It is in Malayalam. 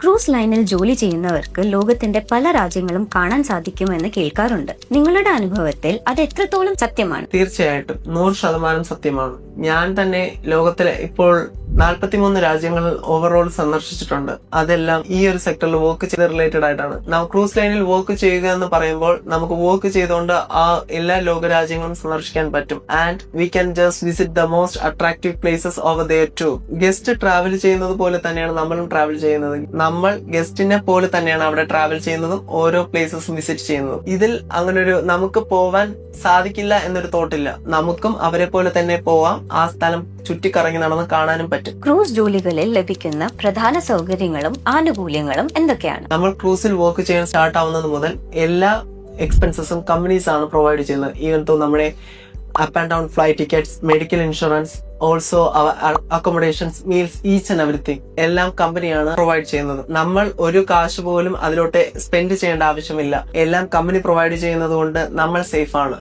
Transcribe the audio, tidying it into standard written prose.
ക്രൂസ് ലൈനിൽ ജോലി ചെയ്യുന്നവർക്ക് ലോകത്തിന്റെ പല രാജ്യങ്ങളും കാണാൻ സാധിക്കുമെന്ന് കേൾക്കാറുണ്ട്. നിങ്ങളുടെ അനുഭവത്തിൽ അത് എത്രത്തോളം സത്യമാണ്? തീർച്ചയായിട്ടും 100% സത്യമാണ്. ഞാൻ തന്നെ ലോകത്തിലെ ഇപ്പോൾ 43 രാജ്യങ്ങൾ ഓവറോൾ സന്ദർശിച്ചിട്ടുണ്ട്. അതെല്ലാം ഈ ഒരു സെക്ടറിൽ വർക്ക് ചെയ്ത് റിലേറ്റഡ് ആയിട്ടാണ്. ക്രൂസ് ലൈനിൽ വർക്ക് ചെയ്യുക എന്ന് പറയുമ്പോൾ നമുക്ക് വർക്ക് ചെയ്തുകൊണ്ട് ആ എല്ലാ ലോക രാജ്യങ്ങളും സന്ദർശിക്കാൻ പറ്റും. And we can just visit the most attractive places over there too. Guest travel ചെയ്യുന്നത് പോലെ തന്നെയാണ് നമ്മളും ട്രാവൽ ചെയ്യുന്നത്. നമ്മൾ ഗസ്റ്റിനെ പോലെ തന്നെയാണ് അവിടെ ട്രാവൽ ചെയ്യുന്നതും ഓരോ പ്ലേസസും വിസിറ്റ് ചെയ്യുന്നതും. ഇതിൽ അങ്ങനെ ഒരു നമുക്ക് പോവാൻ സാധിക്കില്ല എന്നൊരു തോട്ടില്ല. നമുക്കും അവരെ പോലെ തന്നെ പോവാം. ആ സ്ഥലം ചുറ്റിക്കറങ്ങി നടന്ന് കാണാനും പറ്റും. ക്രൂസ് ജോലികളിൽ ലഭിക്കുന്ന പ്രധാന സൗകര്യങ്ങളും ആനുകൂല്യങ്ങളും എന്തൊക്കെയാണ്? നമ്മൾ ക്രൂസിൽ വർക്ക് ചെയ്യാൻ സ്റ്റാർട്ട് ആവുന്നത് മുതൽ എല്ലാ എക്സ്പെൻസസും കമ്പനീസ് ആണ് പ്രൊവൈഡ് ചെയ്യുന്നത്. ഈവൻ തോ നമ്മുടെ up and down flight tickets, medical insurance, also accommodations, meals, each and everything എല്ലാം കമ്പനിയാണ് പ്രൊവൈഡ് ചെയ്യുന്നത്. നമ്മൾ ഒരു കാശ് പോലും അതിലോട്ട് സ്പെൻഡ് ചെയ്യേണ്ട ആവശ്യമില്ല. എല്ലാം കമ്പനി പ്രൊവൈഡ് ചെയ്യുന്നത് കൊണ്ട് നമ്മൾ സേഫ് ആണ്.